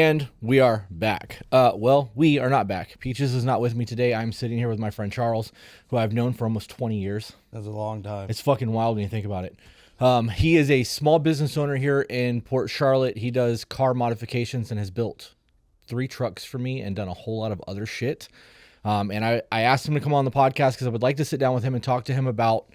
And we are back. Well, we are not back. Peaches is not with me today. I'm sitting here with my friend Charles, who I've known for almost 20 years. That's a long time. It's fucking wild when you think about it. He is a small business owner here in Port Charlotte. He does car modifications and has built 3 trucks for me and done a whole lot of other shit. And I asked him to come on the podcast because I would like to sit down with him and talk to him about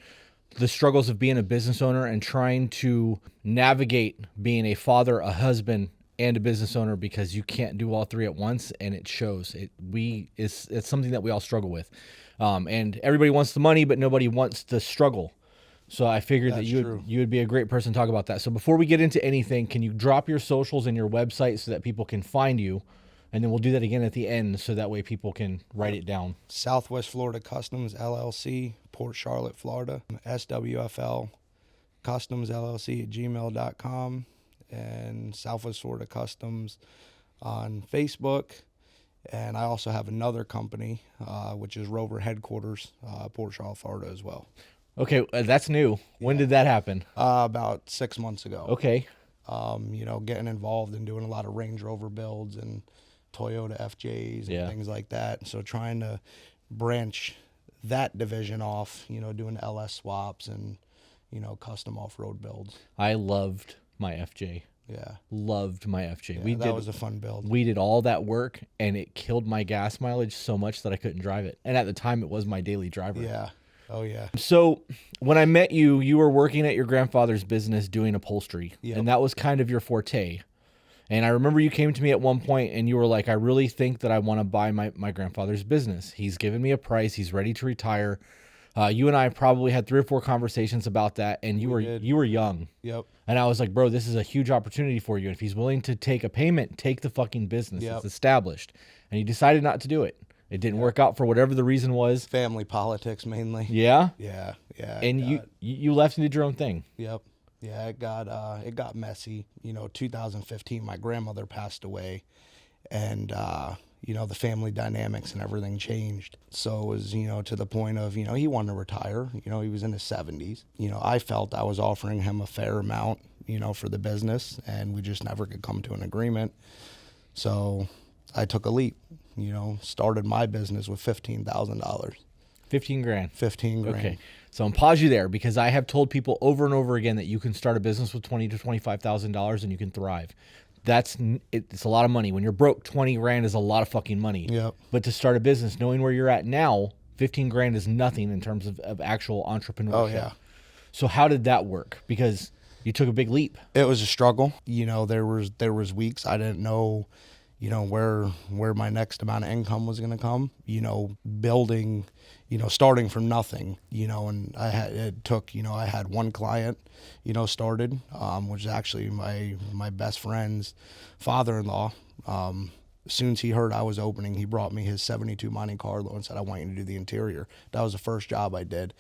the struggles of being a business owner and trying to navigate being a father, a husband, and a business owner, because you can't do all 3 at once, and it shows. It's something that we all struggle with. And everybody wants the money, but nobody wants the struggle. So I figured that you would be a great person to talk about that. So before we get into anything, can you drop your socials and your website so that people can find you? And then we'll do that again at the end so that way people can write it down. Southwest Florida Customs LLC, Port Charlotte, Florida. SWFL Customs LLC at gmail.com. And Southwest Florida Customs on Facebook. And I also have another company, which is Rover Headquarters, Port Charlotte, Florida as well. Okay, that's new. When did that happen? About 6 months ago. Okay. Getting involved in doing a lot of Range Rover builds and Toyota FJs and things like that. So trying to branch that division off, doing LS swaps and, custom off-road builds. I loved my FJ. Yeah. Loved my FJ. Yeah, that was a fun build. We did all that work, and it killed my gas mileage so much that I couldn't drive it. And at the time, it was my daily driver. Yeah. Oh, yeah. So when I met you, you were working at your grandfather's business doing upholstery. Yep. And that was kind of your forte. And I remember you came to me at one point and you were like, I really think that I want to buy my grandfather's business. He's given me a price. He's ready to retire. You and I probably had 3 or 4 conversations about that, and you were young. Yep. And I was like, bro, this is a huge opportunity for you. If he's willing to take a payment, take the fucking business. Yep. It's established. And you decided not to do it. It didn't work out for whatever the reason was. Family politics mainly. Yeah? Yeah. And you left and did your own thing. Yep. Yeah, it got messy. 2015, my grandmother passed away, and the family dynamics and everything changed. So it was, to the point of, he wanted to retire. He was in his 70s. I felt I was offering him a fair amount, for the business, and we just never could come to an agreement. So I took a leap, started my business with $15,000. 15 grand. 15 grand. Okay. So I'm pause you there because I have told people over and over again that you can start a business with $20,000 to $25,000 and you can thrive. It's a lot of money. When you're broke, 20 grand is a lot of fucking money. Yep. But to start a business, knowing where you're at now, 15 grand is nothing in terms of actual entrepreneurship. Oh, yeah. So how did that work? Because you took a big leap. It was a struggle. There was weeks I didn't know, where my next amount of income was going to come, building, starting from nothing, and I had one client, started, which is actually my best friend's father-in-law. As soon as he heard I was opening, he brought me his 72 Monte Carlo and said, I want you to do the interior. That was the first job I did.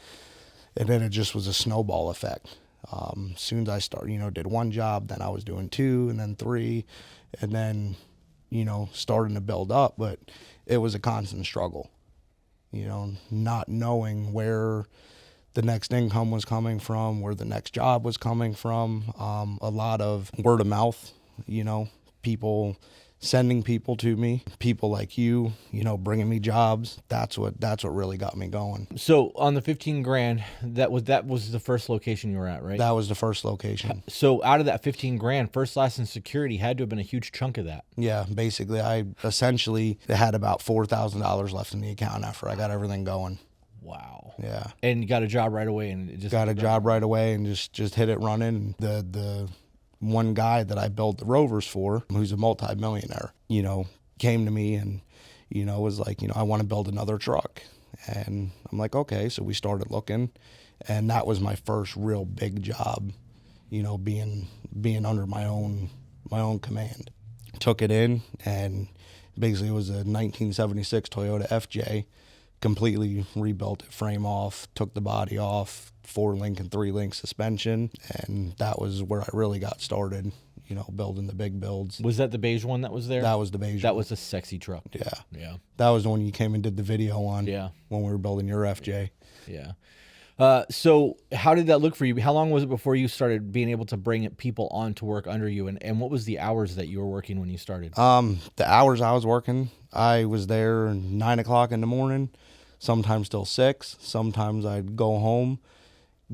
And then it just was a snowball effect. As soon as I started, did one job, then I was doing 2 and then 3, and then, starting to build up, but it was a constant struggle, not knowing where the next income was coming from, where the next job was coming from. A lot of word of mouth, people sending people to me, people like you, bringing me jobs. That's what really got me going. So on the 15 grand, that was the first location you were at, right? That was the first location. So out of that 15 grand, first, last, and security had to have been a huge chunk of that. Yeah, basically I essentially had about $4,000 left in the account after I got everything going. Wow. Yeah. And you got a job right away, and it just got a job right away and just hit it running. The one guy that I built the Rovers for, who's a multi-millionaire, came to me and, was like, I want to build another truck. And I'm like, okay. So we started looking, and that was my first real big job, being under my own command. Took it in, and basically it was a 1976 Toyota FJ, completely rebuilt it frame off, took the body off, 4-link and 3-link suspension, and that was where I really got started, building the big builds. Was that the beige one that was there? That was the beige That one. was a sexy truck. Yeah. That was the one you came and did the video on. Yeah. When we were building your FJ. Yeah. So how did that look for you? How long was it before you started being able to bring people on to work under you? And what was the hours that you were working when you started? The hours I was working, I was there 9 o'clock in the morning, sometimes till 6. Sometimes I'd go home,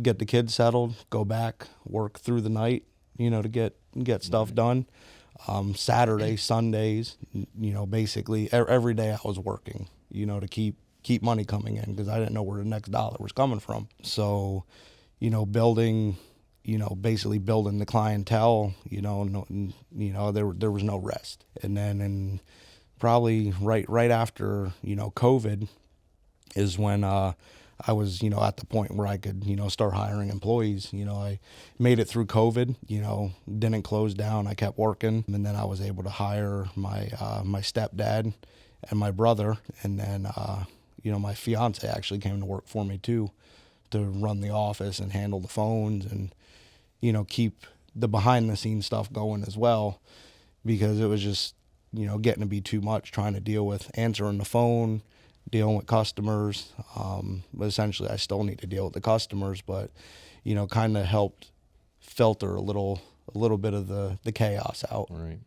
get the kids settled, go back, work through the night, to get stuff done. Saturday, Sundays, basically every day I was working, to keep money coming in because I didn't know where the next dollar was coming from. So, building, basically building the clientele, there was no rest. And then in probably right after, COVID is when I was, at the point where I could, start hiring employees. I made it through COVID, didn't close down. I kept working, and then I was able to hire my stepdad and my brother, and then my fiance actually came to work for me too, to run the office and handle the phones and keep the behind the scenes stuff going as well, because it was just getting to be too much trying to deal with answering the phone, dealing with customers. But essentially I still need to deal with the customers, but kind of helped filter a little bit of the chaos out. Right.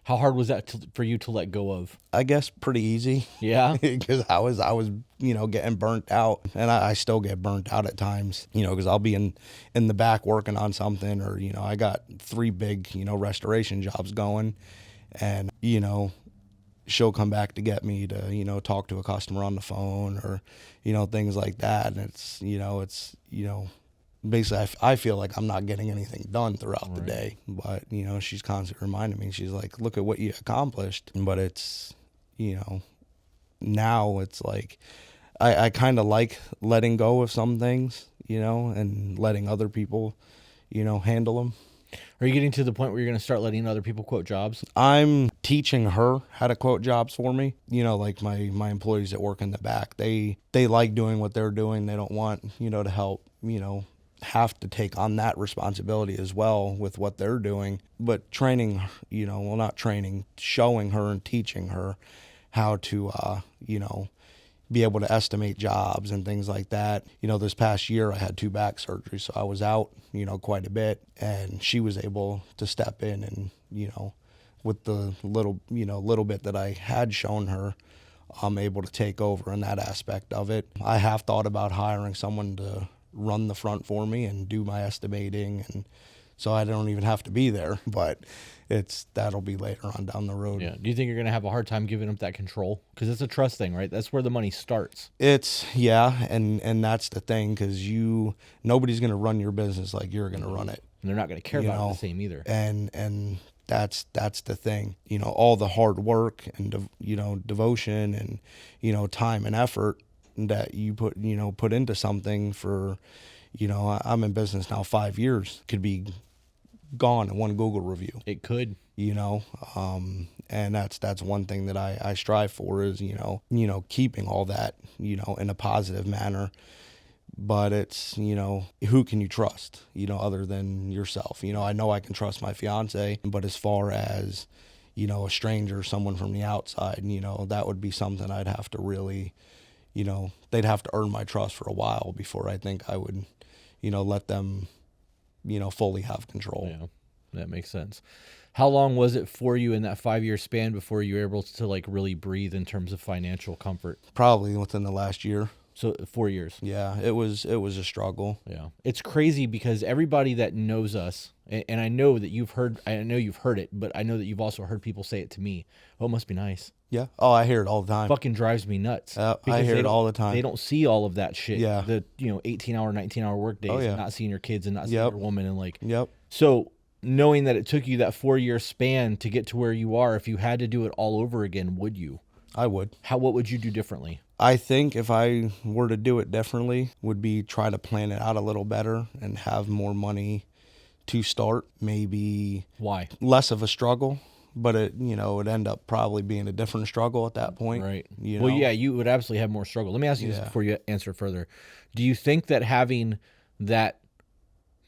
How hard was that for you to let go of? I guess pretty easy. Yeah. Because I was getting burnt out, and I still get burnt out at times, because I'll be in the back working on something, or I got 3 big restoration jobs going, and she'll come back to get me to talk to a customer on the phone, or things like that, and it's basically I feel like I'm not getting anything done throughout the day, but she's constantly reminding me. She's like, look at what you accomplished. But it's now it's like I kind of like letting go of some things, and letting other people handle them. Are you getting to the point where you're going to start letting other people quote jobs? I'm teaching her how to quote jobs for me. Like my employees that work in the back, they like doing what they're doing. They don't want to help have to take on that responsibility as well with what they're doing. But training, not training, showing her and teaching her how to be able to estimate jobs and things like that. This past year I had 2 back surgeries, so I was out, quite a bit, and she was able to step in and, with the little bit that I had shown her, I'm able to take over in that aspect of it. I have thought about hiring someone to run the front for me and do my estimating, and so I don't even have to be there, but that'll be later on down the road. Yeah. Do you think you're going to have a hard time giving up that control? Because it's a trust thing, right? That's where the money starts. And that's the thing, because nobody's going to run your business like you're going to run it. And they're not going to care about it the same either. And that's the thing. all the hard work and devotion and time and effort that you put into something for, I'm in business now 5 years, could be gone in one Google review. It could. And that's one thing that I strive for is, keeping all that, in a positive manner. But it's, who can you trust, other than yourself? I know I can trust my fiance, but as far as, a stranger, someone from the outside, that would be something I'd have to really, they'd have to earn my trust for a while before I think I would, let them, fully have control. Yeah, that makes sense. How long was it for you in that 5-year span before you were able to like really breathe in terms of financial comfort? Probably within the last year. So 4 years. Yeah, it was a struggle. Yeah. It's crazy because everybody that knows us, and I know that you've heard it, but I know that you've also heard people say it to me. Oh, it must be nice. Yeah. Oh, I hear it all the time. Fucking drives me nuts. I hear it all the time. They don't see all of that shit. Yeah. The 18-hour, 19-hour work days, and not seeing your kids and not seeing your woman, and like. Yep. So knowing that it took you that 4-year span to get to where you are, if you had to do it all over again, would you? I would. What would you do differently? I think if I were to do it differently, would be try to plan it out a little better and have more money to start. Maybe why less of a struggle, but it'd end up probably being a different struggle at that point. Right. Well, yeah, you would absolutely have more struggle. Let me ask you this before you answer further. Do you think that having that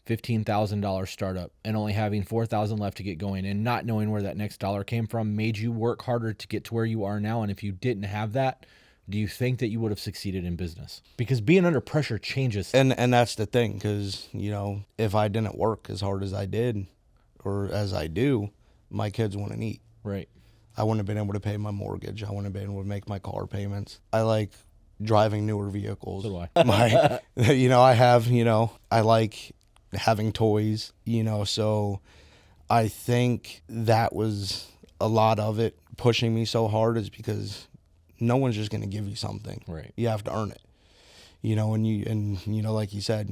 $15,000 startup and only having $4,000 left to get going and not knowing where that next dollar came from made you work harder to get to where you are now? And if you didn't have that, do you think that you would have succeeded in business? Because being under pressure changes. And that's the thing, because, you know, if I didn't work as hard as I did or as I do, my kids wouldn't eat. Right. I wouldn't have been able to pay my mortgage. I wouldn't have been able to make my car payments. I like driving newer vehicles. So do I. I like having toys, so I think that was a lot of it pushing me so hard, is because no one's just going to give you something. Right. You have to earn it. Like you said,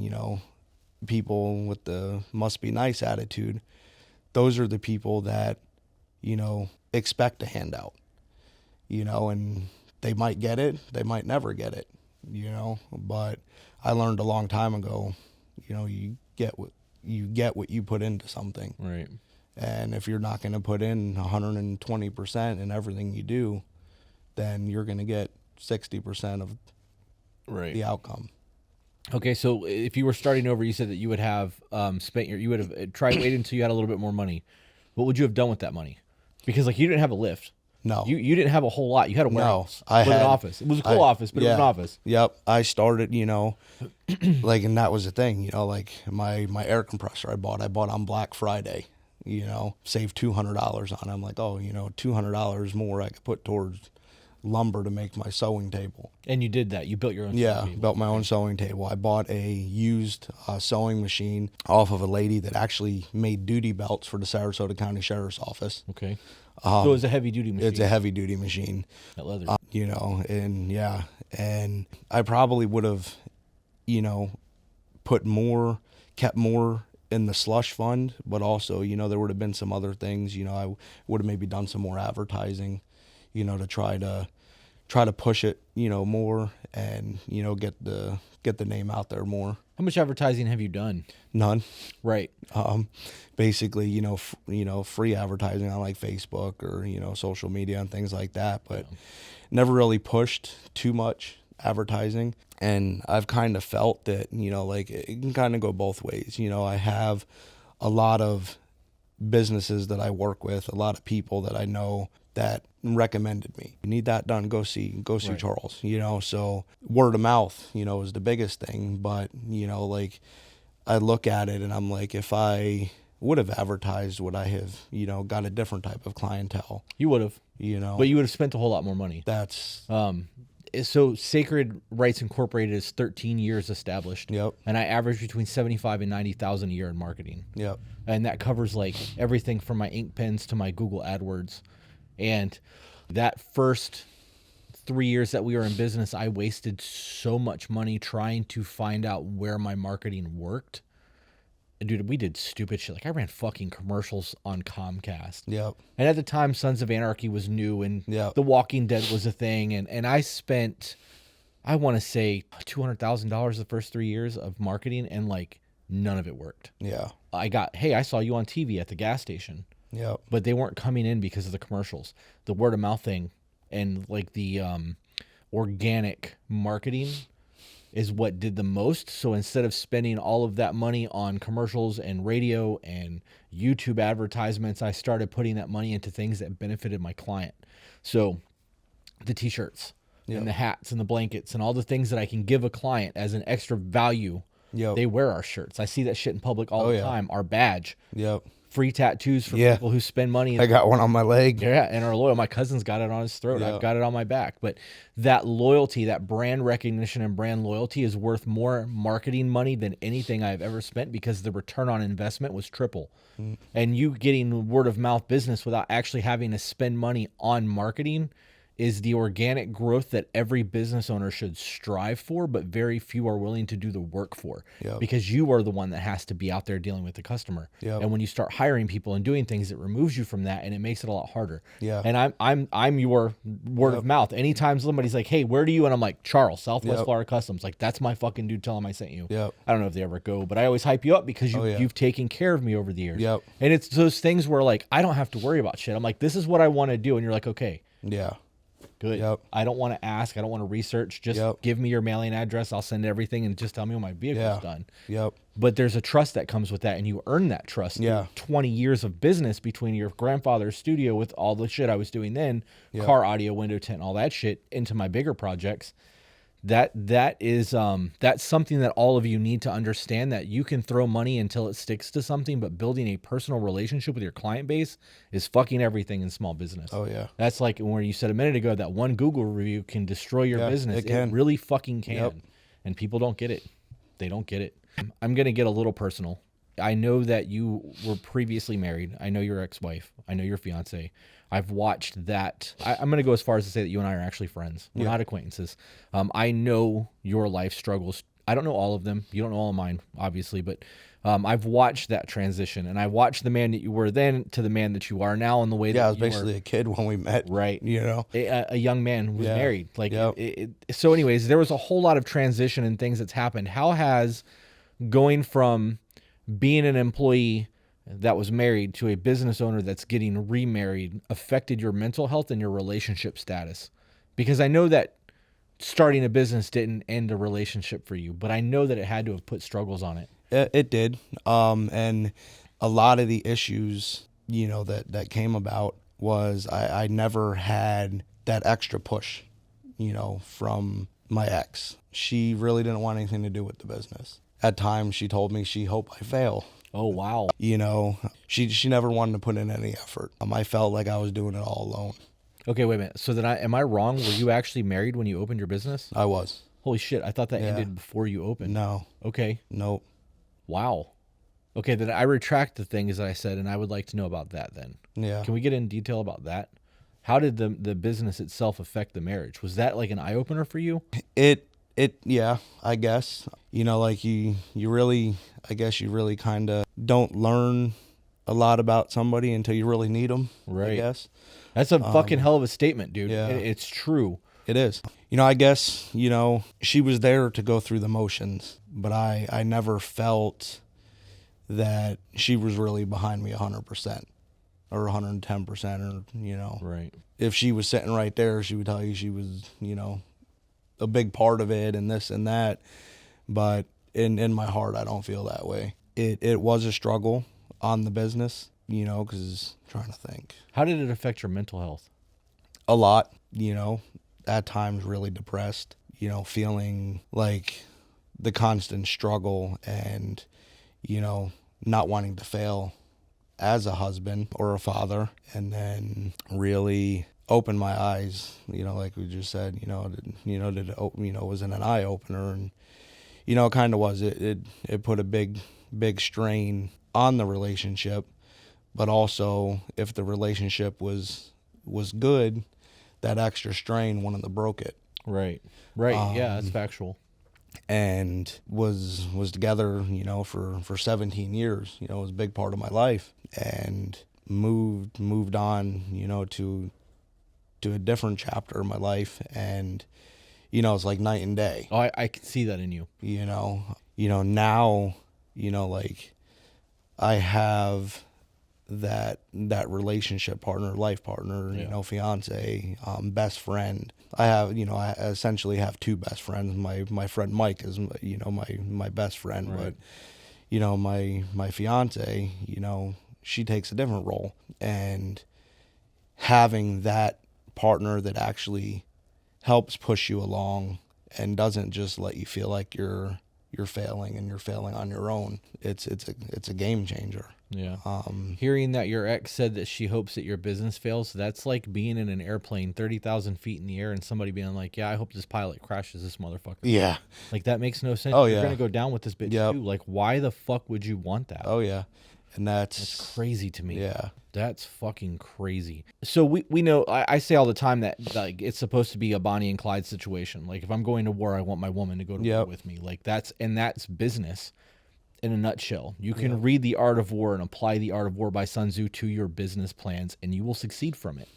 people with the must be nice attitude, those are the people that, expect a handout, and they might get it, they might never get it, but I learned a long time ago, you get what you put into something. Right. And if you're not going to put in 120% in everything you do, then you're going to get 60% of the outcome. Okay, so if you were starting over, you said that you would have you would have tried waiting until you had a little bit more money. What would you have done with that money? Because you didn't have a lift. No. You didn't have a whole lot. You had a warehouse. I had an office. It was a cool office, but it was an office. Yep. I started, and that was the thing, my air compressor I bought on Black Friday, saved $200 on it. I'm like, $200 more I could put towards lumber to make my sewing table. And you did that. You built your own sewing table. Built my own sewing table. I bought a used sewing machine off of a lady that actually made duty belts for the Sarasota County Sheriff's Office. Okay. So it was a heavy duty machine. It's a heavy duty machine. That leather. And I probably would have, kept more in the slush fund, but also, there would have been some other things, I would have maybe done some more advertising, to try to push it, more, and, get the name out there more. How much advertising have you done? None. Right. Basically, free advertising on like Facebook or, social media and things like that, but never really pushed too much advertising. And I've kind of felt that, it can kind of go both ways. I have a lot of businesses that I work with, a lot of people that I know that recommended me. You need that done, go see right. Charles, so word of mouth, is the biggest thing. But, I look at it and I'm like, if I would have advertised, would I have, got a different type of clientele? You would have, but you would have spent a whole lot more money. That's, so Sacred Rights Incorporated is 13 years established. Yep. And I average between 75 and 90,000 a year in marketing. Yep. And that covers everything from my ink pens to my Google AdWords. And that first 3 years that we were in business, I wasted so much money trying to find out where my marketing worked. Dude, we did stupid shit. I ran fucking commercials on Comcast. Yep. And at the time, Sons of Anarchy was new, and The Walking Dead was a thing. And I spent, I want to say, $200,000 the first 3 years of marketing, and none of it worked. Yeah. I saw you on TV at the gas station. Yeah. But they weren't coming in because of the commercials. The word of mouth thing and the organic marketing is what did the most. So instead of spending all of that money on commercials and radio and YouTube advertisements, I started putting that money into things that benefited my client. So the t-shirts and the hats and the blankets and all the things that I can give a client as an extra value. They wear our shirts. I see that shit in public all the time. Our badge. Yep. Free tattoos for people who spend money. I got one on my leg. Yeah, and are loyal. My cousin's got it on his throat. I've got it on my back. But that loyalty, that brand recognition and brand loyalty is worth more marketing money than anything I've ever spent, because the return on investment was triple. And you getting word of mouth business without actually having to spend money on marketing is the organic growth that every business owner should strive for, but very few are willing to do the work for. Because you are the one that has to be out there dealing with the customer. And when you start hiring people and doing things, it removes you from that, and it makes it a lot harder. And I'm your word of mouth. Anytime somebody's like, "Hey, where do you?" and I'm like, "Charles, Southwest Florida Customs." That's my fucking dude. Tell him I sent you. I don't know if they ever go, but I always hype you up because you've taken care of me over the years. And it's those things where I don't have to worry about shit. I'm like, this is what I want to do, and you're like, okay. Good. Yep. I don't want to ask. I don't want to research. Just Yep. give me your mailing address. I'll send everything and just tell me when my vehicle's Yeah. done. Yep. But there's a trust that comes with that, and you earn that trust. Yeah. Through 20 years of business between your grandfather's studio with all the shit I was doing then, Yep. car audio, window tint, all that shit, into my bigger projects. That's something that all of you need to understand, that you can throw money until it sticks to something, but building a personal relationship with your client base is fucking everything in small business. Oh yeah. That's like where you said a minute ago that one Google review can destroy your Yeah, business. it can. really fucking can. Yep. And people don't get it. They don't get it. I'm going to get a little personal. I know that you were previously married. I know your ex-wife. I know your fiance. I've watched that. I'm going to go as far as to say that you and I are actually friends. We're not acquaintances. I know your life struggles. I don't know all of them. You don't know all of mine, obviously, but I've watched that transition, and I watched the man that you were then to the man that you are now, in the way that I was you are. basically a kid when we met. Right. You know. A young man who was Yeah. married. Like, Yep. So anyways, there was a whole lot of transition and things that's happened. How has going from being an employee that was married to a business owner that's getting remarried affected your mental health and your relationship status? Because I know that starting a business didn't end a relationship for you, but I know that it had to have put struggles on it. It did. And a lot of the issues, that came about was I never had that extra push, from my ex. She really didn't want anything to do with the business. At times she told me she hoped I fail. Oh, wow. She never wanted to put in any effort. I felt like I was doing it all alone. Okay, wait a minute. So then am I wrong? Were you actually married when you opened your business? I was. Holy shit. I thought that Yeah. ended before you opened. No. Okay. Nope. Wow. Okay, then I retract the things that I said, and I would like to know about that then. Yeah. Can we get in detail about that? How did the business itself affect the marriage? Was that like an eye-opener for you? Yeah, I guess. Like you really, I guess you really kind of don't learn a lot about somebody until you really need them. Right. I guess. That's a fucking hell of a statement, dude. yeah. It's true. It is. I guess, she was there to go through the motions, but I never felt that she was really behind me 100% or 110% or, Right. if she was sitting right there, she would tell you she was, a big part of it and this and that. But in my heart, I don't feel that way. It was a struggle on the business, because I'm trying to think. How did it affect your mental health? A lot, at times really depressed, feeling like the constant struggle and, not wanting to fail as a husband or a father. And then really opened my eyes, like we just said, was an eye opener. And, it kind of was, it put a big strain on the relationship, but also if the relationship was good, that extra strain wouldn't have broke it. Right. Yeah, that's factual. And was together, for 17 years, it was a big part of my life, and moved on, to a different chapter of my life. And, it's like night and day. Oh, I can see that in you. Now, like I have that relationship partner, life partner, fiance, best friend. I essentially have two best friends. My friend Mike is, my best friend, Right. But, my fiance, she takes a different role. And having that partner that actually helps push you along and doesn't just let you feel like you're failing and you're failing on your own. It's a game changer. Yeah. Hearing that your ex said that she hopes that your business fails, that's like being in an airplane 30,000 feet in the air and somebody being like, yeah, I hope this pilot crashes this motherfucker. Yeah. Like, that makes no sense. Oh, You're yeah. going to go down with this bitch Yep. too. Like, why the fuck would you want that? Oh yeah. And That's crazy to me. Yeah. That's fucking crazy. So we know, I say all the time that like it's supposed to be a Bonnie and Clyde situation. Like, if I'm going to war, I want my woman to go to war Yep. with me. Like, that's business in a nutshell. You can read The Art of War and apply The Art of War by Sun Tzu to your business plans, and you will succeed from it.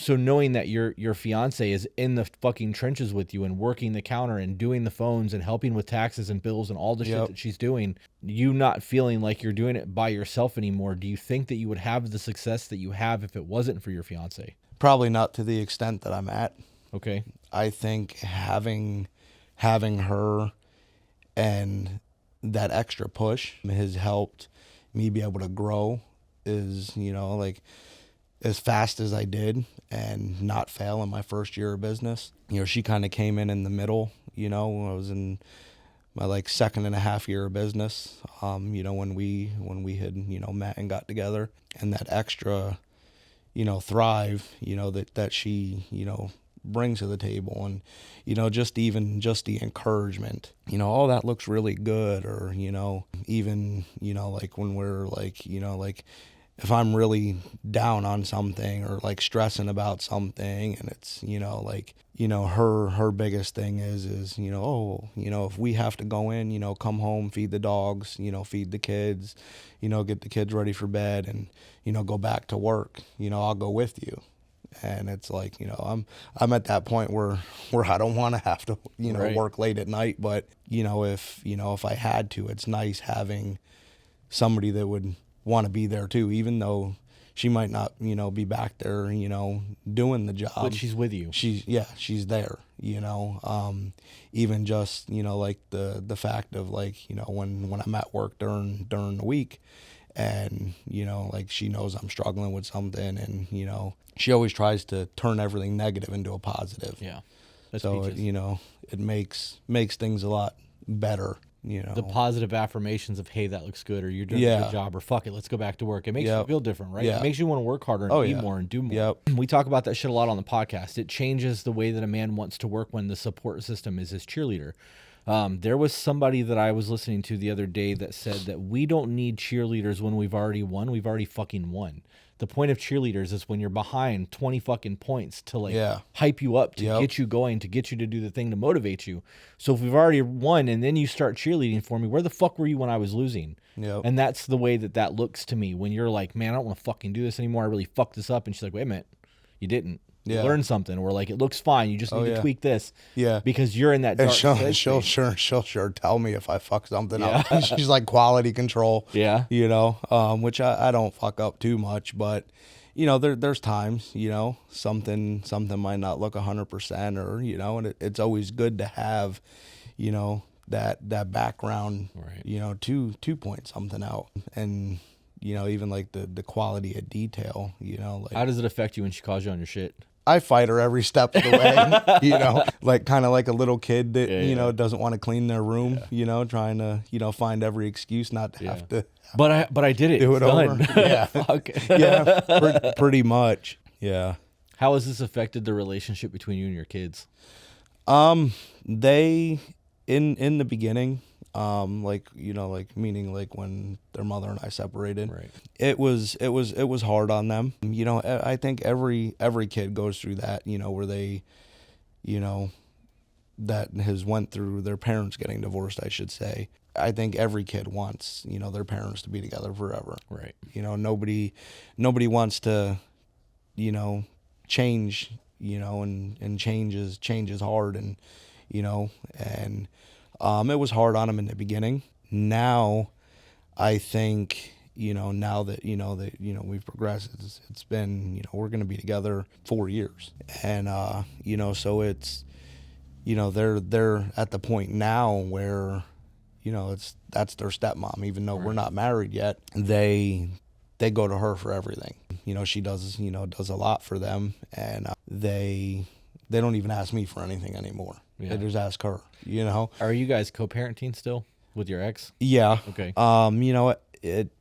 So knowing that your fiance is in the fucking trenches with you and working the counter and doing the phones and helping with taxes and bills and all the shit Yep. that she's doing, you not feeling like you're doing it by yourself anymore, do you think that you would have the success that you have if it wasn't for your fiance? Probably not to the extent that I'm at. Okay. I think having her and that extra push has helped me be able to grow is, like as fast as I did and not fail in my first year of business. She kind of came in the middle, when I was in my like 2.5 year of business, when we had, met and got together, and that extra, thrive, that she, brings to the table, and, just the encouragement, oh, that looks really good. Or, even, like when we're like, like if I'm really down on something or like stressing about something, and it's, like, her biggest thing is, oh, if we have to go in, come home, feed the dogs, feed the kids, get the kids ready for bed, and, go back to work, I'll go with you. And it's like, I'm at that point where I don't want to have to, Right. work late at night. But, if I had to, it's nice having somebody that would want to be there too, even though she might not, be back there, doing the job. But she's with you. She's there, even just, like the fact of like, when I'm at work during the week, and, like she knows I'm struggling with something, and, she always tries to turn everything negative into a positive. Yeah. That's So, peaches. it makes things a lot better, The positive affirmations of, hey, that looks good, or you're doing a Yeah. good job, or fuck it, let's go back to work. It makes you Yep. feel different, right? Yeah. It makes you want to work harder and Oh, be yeah. more and do more. Yep. We talk about that shit a lot on the podcast. It changes the way that a man wants to work when the support system is his cheerleader. There was somebody that I was listening to the other day that said that we don't need cheerleaders when we've already won. We've already fucking won. The point of cheerleaders is when you're behind 20 fucking points to like Yeah. hype you up, to Yep. get you going, to get you to do the thing to motivate you. So if we've already won and then you start cheerleading for me, where the fuck were you when I was losing? Yep. And that's the way that looks to me when you're like, man, I don't want to fucking do this anymore. I really fucked this up. And she's like, wait a minute, you didn't. You Yeah. learned something. Or like, it looks fine. You just need to yeah. tweak this. Yeah. Because you're in that And dark space. she'll sure tell me if I fuck something up. She's like quality control. Yeah. Which I don't fuck up too much, but there's times, something might not look 100%, or, and it's always good to have, that background, Right. to point something out. And, even like the quality of detail, like How does it affect you when she calls you on your shit? I fight her every step of the way, like kind of like a little kid that, Yeah. doesn't want to clean their room, trying to, find every excuse not to have to But I did it. do It's it over. done. Yeah. Fuck. Yeah, pretty much. Yeah. How has this affected the relationship between you and your kids? They, in the beginning, like, meaning like when their mother and I separated, Right. it was hard on them. I think every kid goes through that, where they, that has went through their parents getting divorced, I should say. I think every kid wants, their parents to be together forever. Right. Nobody wants to, change, and change is hard. And, and, it was hard on them in the beginning. Now, I think, now that, we've progressed, it's been, we're going to be together 4 years. And, so it's, they're at the point now where, that's their stepmom, even though we're not married yet. They go to her for everything. She does a lot for them, and they don't even ask me for anything anymore. Yeah. They just ask her, Are you guys co-parenting still with your ex? Yeah. Okay.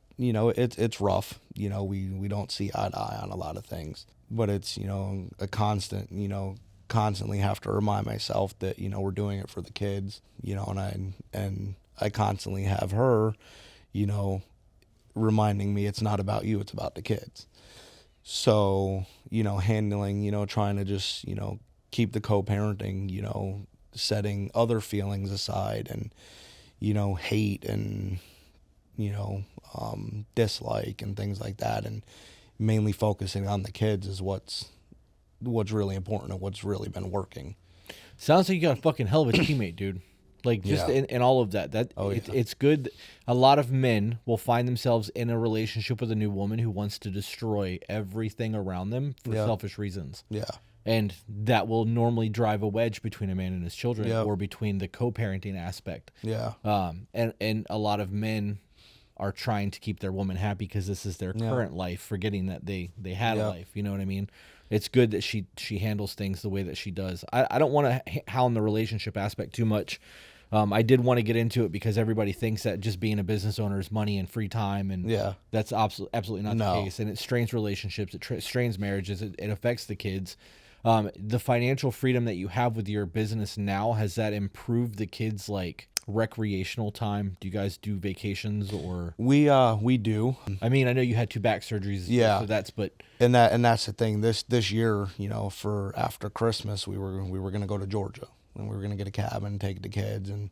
It's rough. We don't see eye to eye on a lot of things, but it's, a constant, constantly have to remind myself that, we're doing it for the kids, and I constantly have her, reminding me it's not about you, it's about the kids. So, handling, trying to just, keep the co-parenting, setting other feelings aside, and, hate and, dislike and things like that, and mainly focusing on the kids is what's really important and what's really been working. Sounds like you got a fucking hell of a teammate, dude. Like just Yeah. in all of that. It's good. A lot of men will find themselves in a relationship with a new woman who wants to destroy everything around them for Yeah. selfish reasons. Yeah. And that will normally drive a wedge between a man and his children, Yep. or between the co-parenting aspect. Yeah. And a lot of men are trying to keep their woman happy because this is their current life, forgetting that they had a life. You know what I mean? It's good that she handles things the way that she does. I don't want to hound the relationship aspect too much. I did want to get into it because everybody thinks that just being a business owner is money and free time, and that's absolutely not the case. And it strains relationships, it strains marriages, it affects the kids. The financial freedom that you have with your business now, has that improved the kids' like recreational time? Do you guys do vacations? Or we do. I mean, I know you had 2 back surgeries, so that's and that's the thing. This year, you know, for after Christmas, we were gonna go to Georgia, and we were gonna get a cabin, take the kids, and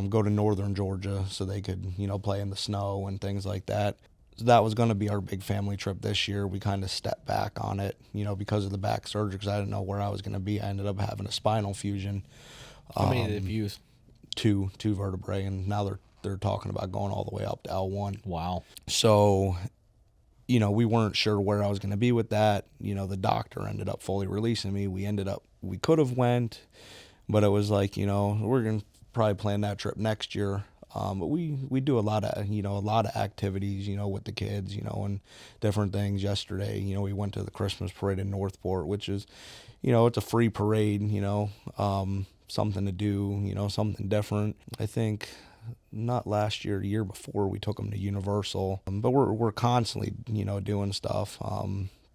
go to northern Georgia so they could, you know, play in the snow and things like that. So that was going to be our big family trip this year. We kind of stepped back on it, you know, because of the back surgery, because I didn't know where I was going to be. I ended up having a spinal fusion. How many did you use? Two vertebrae, and now they're talking about going all the way up to L1. Wow. So, you know, we weren't sure where I was going to be with that. You know, the doctor ended up fully releasing me. We could have went, but it was like, you know, we're going to probably plan that trip next year. But we do a lot of activities, you know, with the kids, you know, and different things. Yesterday, you know, we went to the Christmas parade in Northport, which is, you know, it's a free parade, you know, something to do, you know, something different. I think not last year, the year before, we took them to Universal, but we're constantly, you know, doing stuff.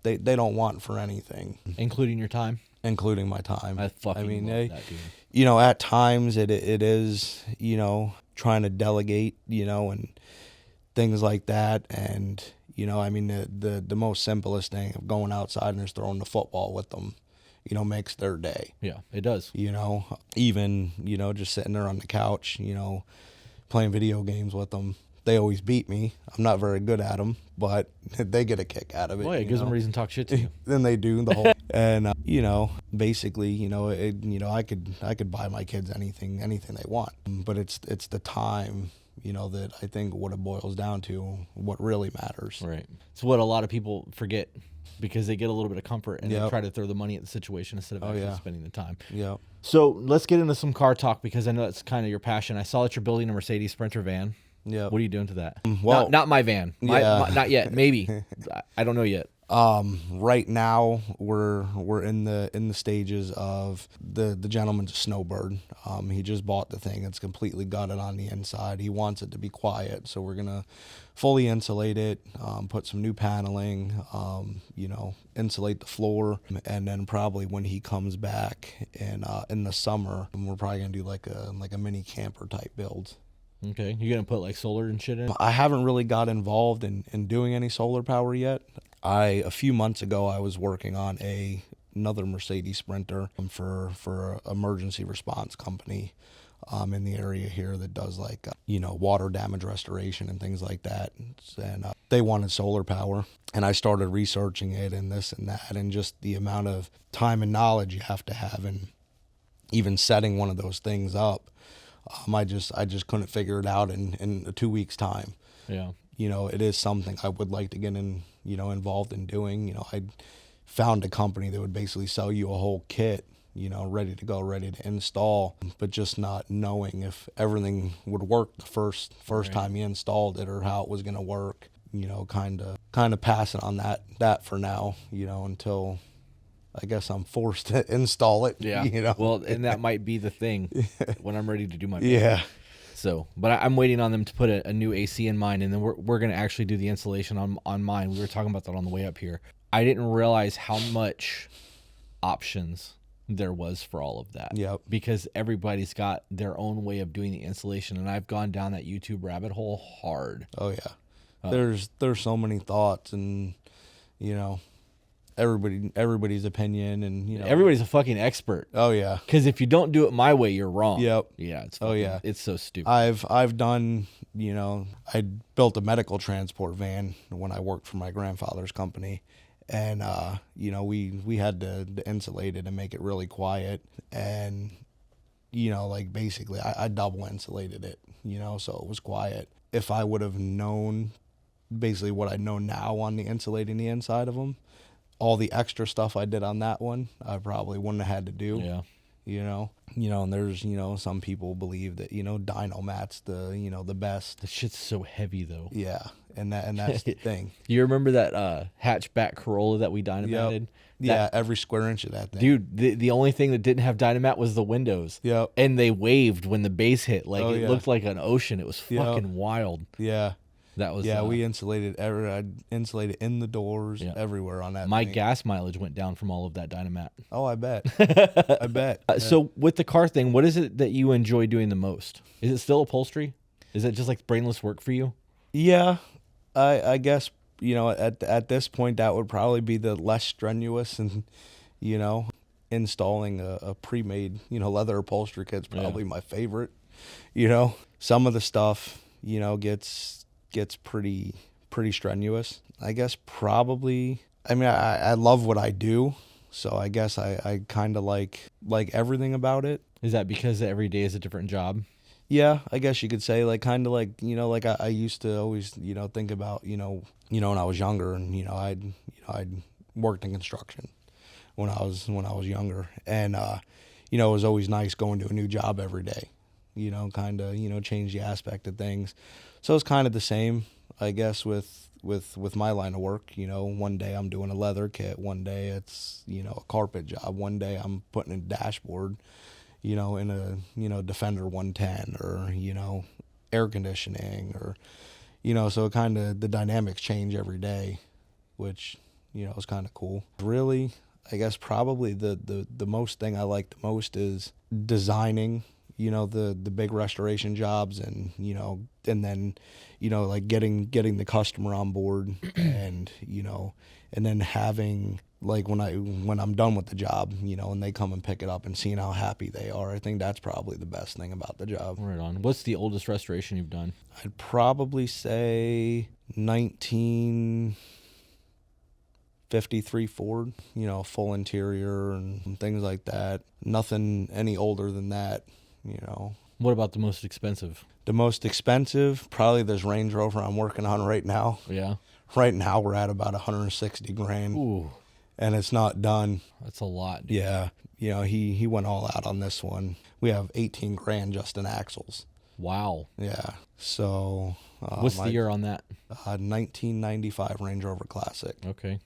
They don't want for anything, including your time. Including my time. I mean, love that, dude. You know, at times it is, you know, trying to delegate, you know, and things like that. And, you know, I mean, the most simplest thing of going outside and just throwing the football with them, you know, makes their day. Yeah, it does. You know, even, you know, just sitting there on the couch, you know, playing video games with them. They always beat me. I'm not very good at them, but they get a kick out of it. Well, it gives them reason to talk shit to you. Then they do the whole, and you know, basically, you know, I could buy my kids anything they want, but it's the time, you know, that I think what it boils down to, what really matters. Right. It's what a lot of people forget, because they get a little bit of comfort and they try to throw the money at the situation instead of actually spending the time. Yeah. So let's get into some car talk, because I know that's kind of your passion. I saw that you're building a Mercedes Sprinter van. Yeah. What are you doing to that? Well, not my van. Not yet. Maybe. I don't know yet. Right now we're in the stages of the gentleman's a snowbird. He just bought the thing. It's completely gutted on the inside. He wants it to be quiet, so we're gonna fully insulate it, put some new paneling, you know, insulate the floor, and then probably when he comes back in the summer, we're probably gonna do like a mini camper type build. Okay, you gonna put like solar and shit in? I haven't really got involved in doing any solar power yet. A few months ago, I was working on another Mercedes Sprinter for an emergency response company in the area here that does like you know, water damage restoration and things like that. And they wanted solar power, and I started researching it and this and that, and just the amount of time and knowledge you have to have in even setting one of those things up. I just couldn't figure it out in 2 weeks' time. Yeah. You know, it is something I would like to get in, you know, involved in doing. You know, I found a company that would basically sell you a whole kit, you know, ready to go, ready to install, but just not knowing if everything would work the first time you installed it, or how it was going to work. You know, kind of passing on that for now, you know, until I guess I'm forced to install it. Yeah. You know? Well, and that might be the thing when I'm ready to do my Yeah. So, but I'm waiting on them to put a new AC in mine, and then we're going to actually do the installation on mine. We were talking about that on the way up here. I didn't realize how much options there was for all of that. Yep. Because everybody's got their own way of doing the installation, and I've gone down that YouTube rabbit hole hard. Oh yeah. There's so many thoughts, and you know, everybody's opinion, and you know, everybody's a fucking expert. Oh yeah. Because if you don't do it my way, you're wrong. Yep. Yeah. It's so stupid. I've done, you know, I built a medical transport van when I worked for my grandfather's company, and you know, we had to insulate it and make it really quiet, and you know, like basically I double insulated it, you know, so it was quiet. If I would have known basically what I know now on the insulating the inside of them, all the extra stuff I did on that one, I probably wouldn't have had to do. Yeah. And there's, some people believe that, Dynomat's the best. The shit's so heavy though. Yeah. And that's the thing. You remember that hatchback Corolla that we dynamated? Yeah, every square inch of that thing. Dude, the only thing that didn't have dynamat was the windows. Yep. And they waved when the base hit. Like, it yeah. looked like an ocean. It was fucking wild. Yeah. That was... we insulated I insulated in the doors, everywhere on that My thing. gas mileage went down from all of that dynamat. Oh, I bet. I bet. So with the car thing, what is it that you enjoy doing the most? Is it still upholstery? Is it just like brainless work for you? Yeah. I guess, at this point, that would probably be the less strenuous, and, installing a pre-made, leather upholstery kit's probably my favorite. Some of the stuff, gets pretty strenuous. I guess probably, I love what I do, so I guess I kind of like everything about it. Is that because every day is a different job? Yeah, I guess you could say, like, kind of like, like I used to always, think about, when I was younger, and, I'd worked in construction when I was younger, and, it was always nice going to a new job every day, kind of, change the aspect of things. So it's kind of the same, I guess, with my line of work. One day I'm doing a leather kit, one day it's, a carpet job, one day I'm putting a dashboard, in a Defender 110, or, air conditioning, or, so kind of the dynamics change every day, which, is kind of cool. Really, I guess probably the most thing I like the most is designing, the big restoration jobs, and, and then, like getting the customer on board, and, and then having, like, when I'm done with the job, and they come and pick it up and seeing how happy they are, I think that's probably the best thing about the job. Right on. What's the oldest restoration you've done? I'd probably say 1953 Ford, full interior and things like that. Nothing any older than that, What about the most expensive? The most expensive, probably this Range Rover I'm working on right now. Yeah. Right now we're at about 160 grand. Ooh. And it's not done. That's a lot. Yeah. He went all out on this one. We have 18 grand just in axles. Wow. Yeah. So. What's the year on that? 1995 Range Rover Classic. Okay.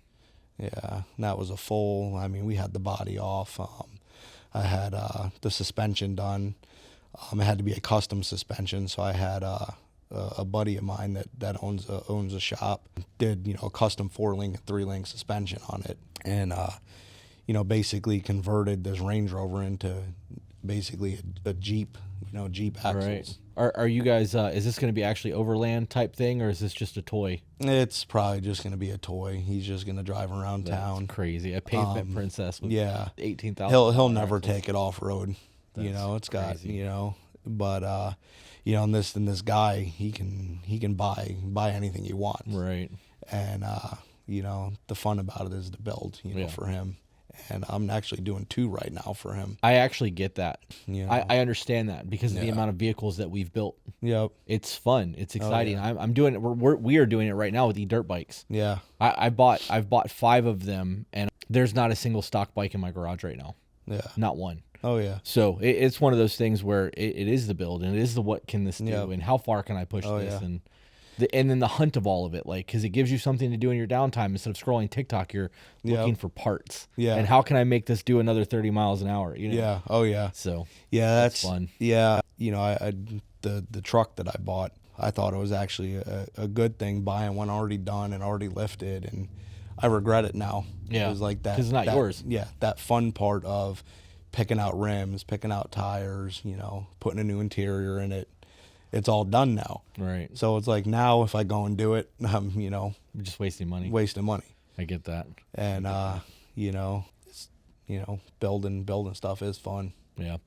Yeah. And that was a full, we had the body off. I had the suspension done. It had to be a custom suspension. So I had a buddy of mine that owns a shop, did, a custom 4-link and 3-link suspension on it. And, basically converted this Range Rover into basically a Jeep, Jeep axles. Right. Are you guys, is this going to be actually overland type thing, or is this just a toy? It's probably just going to be a toy. He's just going to drive around town. That's crazy. A pavement princess with 18,000. He'll never take it off road. It's got, crazy. But, and this guy, he can buy anything he wants. Right. And, the fun about it is the build, for him. And I'm actually doing 2 right now for him. I actually get that. Yeah. I understand that because of the amount of vehicles that we've built. Yep. It's fun. It's exciting. Oh, yeah. I'm doing it. We are doing it right now with the dirt bikes. Yeah. I've bought 5 of them, and there's not a single stock bike in my garage right now. Yeah. Not one. Oh yeah. So it's one of those things where it is the build, and it is the what can this do, and how far can I push this, yeah. and then the hunt of all of it, like, because it gives you something to do in your downtime. Instead of scrolling TikTok, you're looking for parts. Yeah. And how can I make this do another 30 miles an hour? Yeah. Oh yeah. So yeah, that's fun. Yeah. The truck that I bought, I thought it was actually a good thing buying one already done and already lifted, and I regret it now. Yeah. It was like that. Because it's not yours. Yeah. That fun part of picking out rims, picking out tires, putting a new interior in it. It's all done now. Right. So it's like now if I go and do it, I'm, You're just wasting money. wasting money. I get that. And, it's, building stuff is fun. Yeah.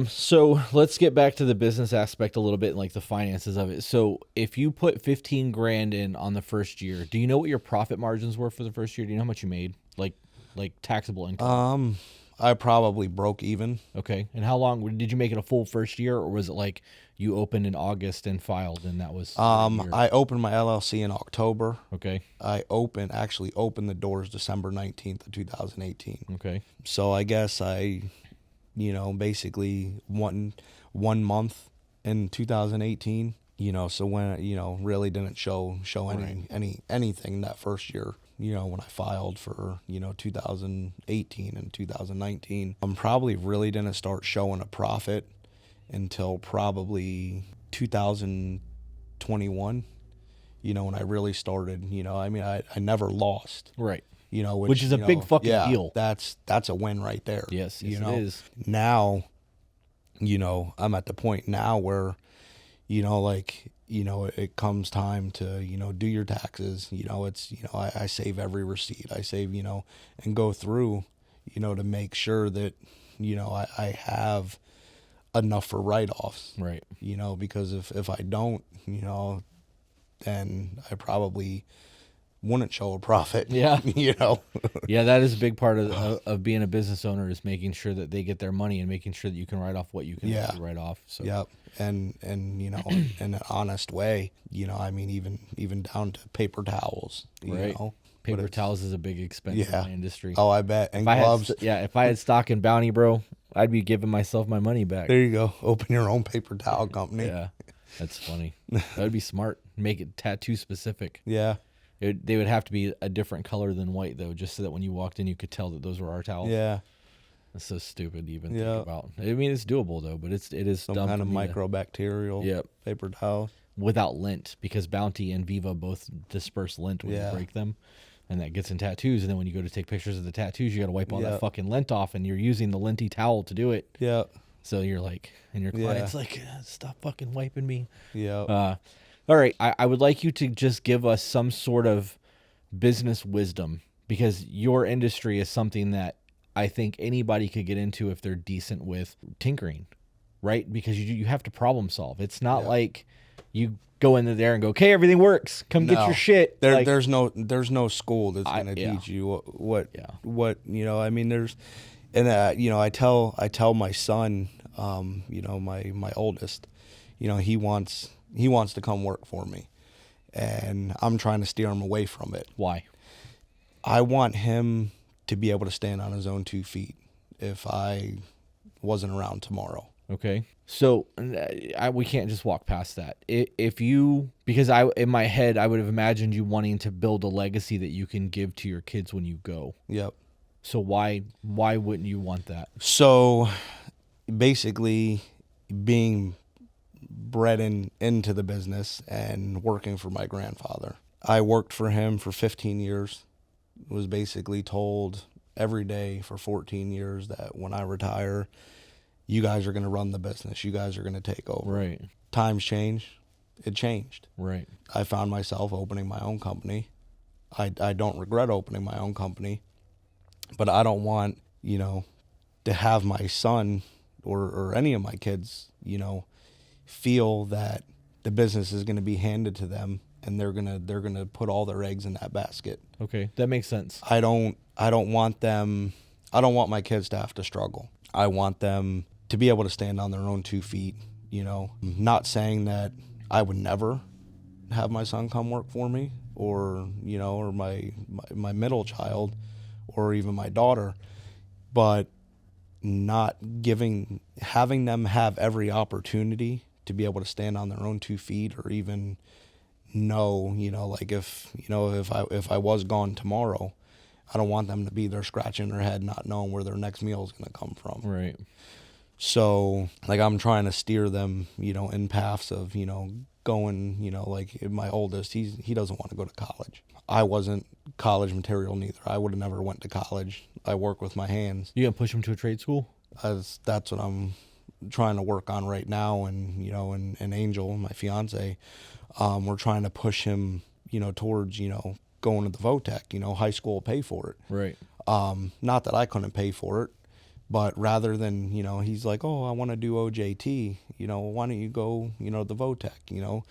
So let's get back to the business aspect a little bit, like the finances of it. So if you put 15 grand in on the first year, do you know what your profit margins were for the first year? Do you know how much you made? Like taxable income? I probably broke even. Okay. And how long did you make it a full first year, or was it like you opened in August and filed and that was a year? I opened my LLC in October. Okay. I actually opened the doors December 19th of 2018. Okay. So I guess basically one month in 2018, so when, really didn't show anything that first year, when I filed for, 2018 and 2019. Probably really didn't start showing a profit until probably 2021, when I really started, I never lost. Right. Which is a big fucking deal. That's a win right there. Yes, it is. Now, I'm at the point now where, it comes time to, do your taxes. I save every receipt. I save, and go through, to make sure that, I have enough for write-offs. Right. Because if I don't, then I probably wouldn't show a profit. Yeah. Yeah, that is a big part of being a business owner, is making sure that they get their money and making sure that you can write off what you can actually write off. So. Yep. And in an honest way, even down to paper towels, right. Paper towels is a big expense in my industry. Oh, I bet. And gloves. If I had stock in Bounty, bro, I'd be giving myself my money back. There you go. Open your own paper towel company. Yeah. That's funny. That would be smart. Make it tattoo specific. Yeah. They would have to be a different color than white, though, just so that when you walked in, you could tell that those were our towels. Yeah. That's so stupid to even think about. I mean, it's doable, though, but it is some dumb kind of microbacterial paper towel. Without lint, because Bounty and Viva both disperse lint when you break them. And that gets in tattoos. And then when you go to take pictures of the tattoos, you got to wipe all that fucking lint off. And you're using the linty towel to do it. Yeah. So you're like, and your client's like, stop fucking wiping me. Yeah. All right. I would like you to just give us some sort of business wisdom, because your industry is something that I think anybody could get into if they're decent with tinkering, right? Because you have to problem solve. It's not like you go in there and go, okay, everything works. Come get your shit. There's no school that's going to teach you what I mean, there's, and I tell my son, my oldest, he wants to come work for me, and I'm trying to steer him away from it. Why? I want him to be able to stand on his own 2 feet if I wasn't around tomorrow. Okay. So we can't just walk past that. Because in my head, I would have imagined you wanting to build a legacy that you can give to your kids when you go. Yep. So why wouldn't you want that? So basically, being bred into the business and working for my grandfather, I worked for him for 15 years, was basically told every day for 14 years that when I retire, you guys are going to run the business. You guys are going to take over. Right. Times change. It changed. Right. I found myself opening my own company. I don't regret opening my own company, but I don't want, to have my son or any of my kids, feel that the business is going to be handed to them and they're going to put all their eggs in that basket. Okay. That makes sense. I don't want my kids to have to struggle. I want them to be able to stand on their own 2 feet, not saying that I would never have my son come work for me or my middle child or even my daughter, but not having them have every opportunity to be able to stand on their own 2 feet, or even know, like if I was gone tomorrow, I don't want them to be there scratching their head, not knowing where their next meal is going to come from. Right. So, like, I'm trying to steer them, in paths of, going, like my oldest, he doesn't want to go to college. I wasn't college material neither. I would have never went to college. I work with my hands. You gonna push him to a trade school? That's what I'm trying to work on right now. And, and Angel, my fiance, we're trying to push him, towards, going to the VOTEC, high school will pay for it. Right. Not that I couldn't pay for it, but rather than, he's like, oh, I want to do OJT, why don't you go, the VOTEC,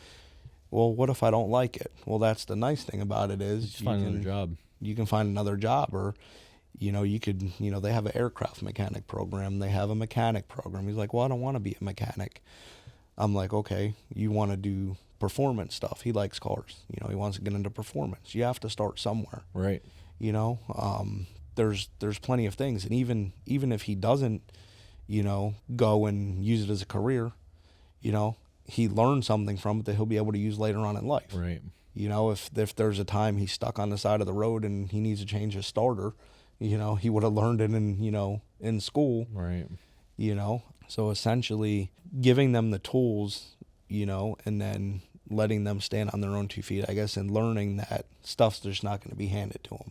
well, what if I don't like it? Well, that's the nice thing about it is just find another job. You can find another job, or You know, you could, you know, they have an aircraft mechanic program. They have a mechanic program. He's like, well, I don't want to be a mechanic. I'm like, okay, you want to do performance stuff. He likes cars. You know, he wants to get into performance. You have to start somewhere. Right. You know, there's plenty of things. And even if he doesn't, you know, go and use it as a career, you know, he learned something from it that he'll be able to use later on in life. Right. You know, if there's a time he's stuck on the side of the road and he needs to change his starter, you know, he would have learned it in school. Right. You know, so essentially giving them the tools, you know, and then letting them stand on their own 2 feet, I guess, and learning that stuff's just not going to be handed to them.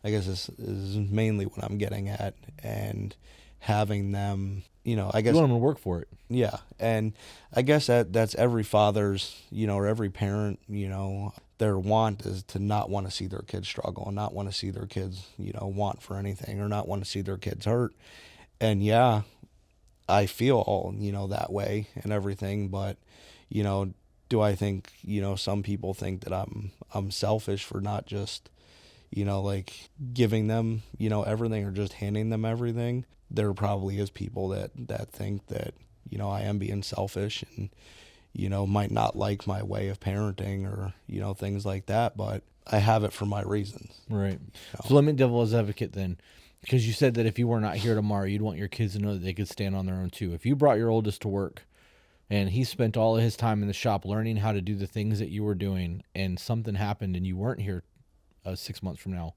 I guess this is mainly what I'm getting at, and having them, you know, I guess. You want them to work for it. Yeah. And I guess that's every father's, you know, or every parent, you know, their want is to not want to see their kids struggle and not want to see their kids, you know, want for anything or not want to see their kids hurt. And yeah, I feel all, you know, that way and everything, but, you know, do I think, you know, some people think that I'm selfish for not just, you know, like giving them, you know, everything or just handing them everything? There probably is people that think that, you know, I am being selfish and, you know, might not like my way of parenting or, you know, things like that, but I have it for my reasons. Right. You know? So let me devil's advocate then, because you said that if you were not here tomorrow, you'd want your kids to know that they could stand on their own too. If you brought your oldest to work and he spent all of his time in the shop learning how to do the things that you were doing, and something happened and you weren't here 6 months from now,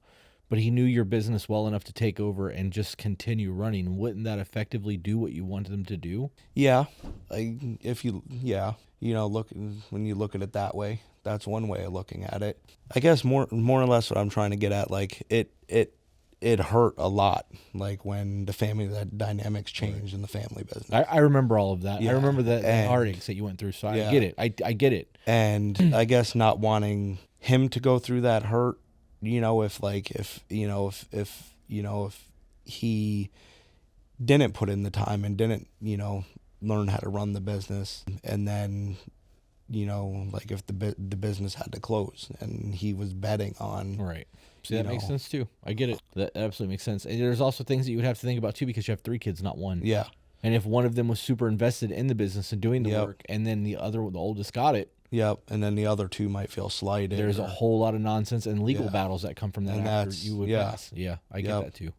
but he knew your business well enough to take over and just continue running, wouldn't that effectively do what you wanted them to do? Yeah. You know, when you look at it that way, that's one way of looking at it. I guess more or less what I'm trying to get at, like it hurt a lot, like when the family dynamics changed in the family business. I remember all of that. Yeah. I remember the And- heartaches that you went through. So Yeah. I get it. I get it. And I guess not wanting him to go through that hurt, you know, if he didn't put in the time and didn't, you know, learn how to run the business, and then, you know, like if the business had to close and he was betting on. Right. See, that you makes know. sense too. I get it. That absolutely makes sense. And there's also things that you would have to think about too, because you have 3 kids, not one. Yeah. And if one of them was super invested in the business and doing the Yep. work, and then the oldest got it, Yep. And then the other 2 might feel slighted. there's a whole lot of nonsense and legal Yeah. battles that come from that And after that's- you would yeah. pass. Yeah, I get Yep. that too.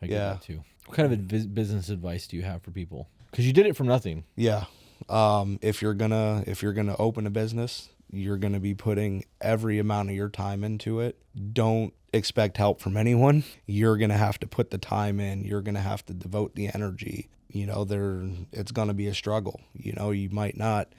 I get Yeah. that too. What kind of business advice do you have for people? Because you did it from nothing. Yeah. If you're gonna open a business, you're gonna be putting every amount of your time into it. Don't expect help from anyone. You're gonna have to put the time in. You're gonna have to devote the energy. You know, it's gonna be a struggle. You know, you might not,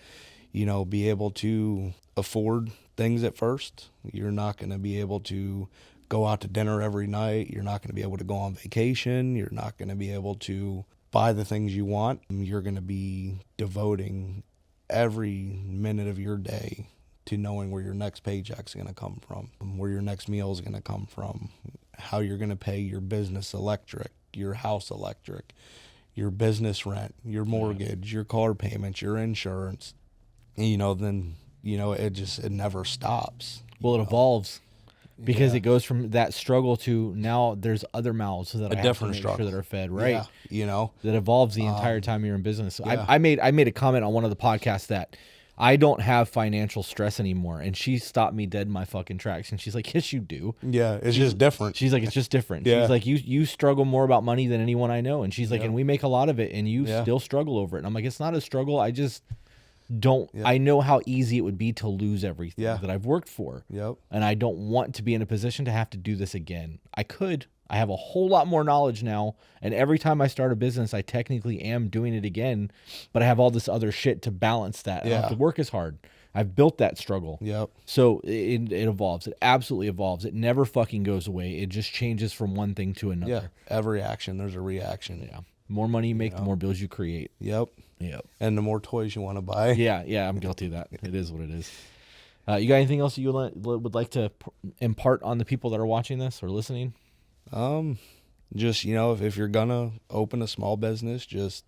you know, be able to afford things at first. You're not gonna be able to go out to dinner every night. You're not gonna be able to go on vacation. You're not gonna be able to buy the things you want. You're going to be devoting every minute of your day to knowing where your next paycheck's going to come from, where your next meal is going to come from, how you're going to pay your business electric, your house electric, your business rent, your mortgage, your car payments, your insurance. And, you know, then, you know, it never stops. Well, it evolves. Because it goes from that struggle to now there's other mouths that I have different to make struggle. sure that are fed, right? Yeah, you know. That evolves the entire time you're in business. yeah. I made a comment on one of the podcasts that I don't have financial stress anymore, and she stopped me dead in my fucking tracks, and she's like, "Yes, you do." Yeah, it's just different. She's like, "It's just different." Yeah. She's like, "You struggle more about money than anyone I know," and she's like, "And we make a lot of it, and you Yeah. still struggle over it." And I'm like, "It's not a struggle. I just don't. I know how easy it would be to lose everything that I've worked for." Yep. And I don't want to be in a position to have to do this again. I could. I have a whole lot more knowledge now. And every time I start a business, I technically am doing it again. But I have all this other shit to balance that. I don't have to work as hard. I've built that struggle. Yep. So it evolves. It absolutely evolves. It never fucking goes away. It just changes from one thing to another. Yeah. Every action, there's a reaction. Yeah. More money you make, the more bills you create. Yep. Yep. And the more toys you want to buy. Yeah, I'm guilty of that. It is what it is. You got anything else you would like to impart on the people that are watching this or listening? Just, you know, if you're gonna open a small business, just,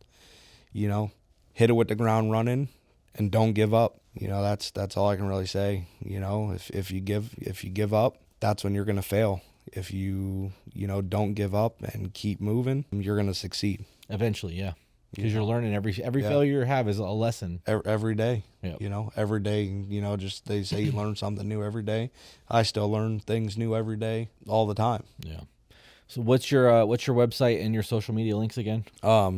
you know, hit it with the ground running and don't give up. You know, that's all I can really say. You know, if you give up, that's when you're gonna fail. if you, don't give up and keep moving, you're going to succeed. Eventually, yeah. Because you're learning every failure you have is a lesson. Every day, Yep. every day, just they say you learn something new every day. I still learn things new every day, all the time. Yeah. So what's your website and your social media links again?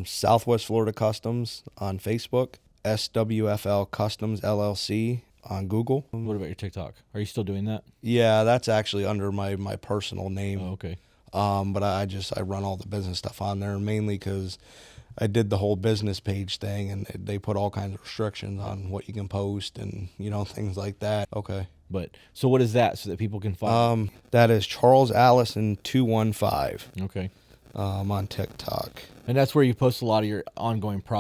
Southwest Florida Customs on Facebook, SWFL Customs LLC on Google. What about your TikTok? Are you still doing that? Yeah, that's actually under my personal name. Oh, okay. But I run all the business stuff on there, mainly because I did the whole business page thing, and they put all kinds of restrictions on what you can post and, things like that. Okay. But so what is that so that people can find? That is Charles Allison 215. Okay. On TikTok. And that's where you post a lot of your ongoing projects.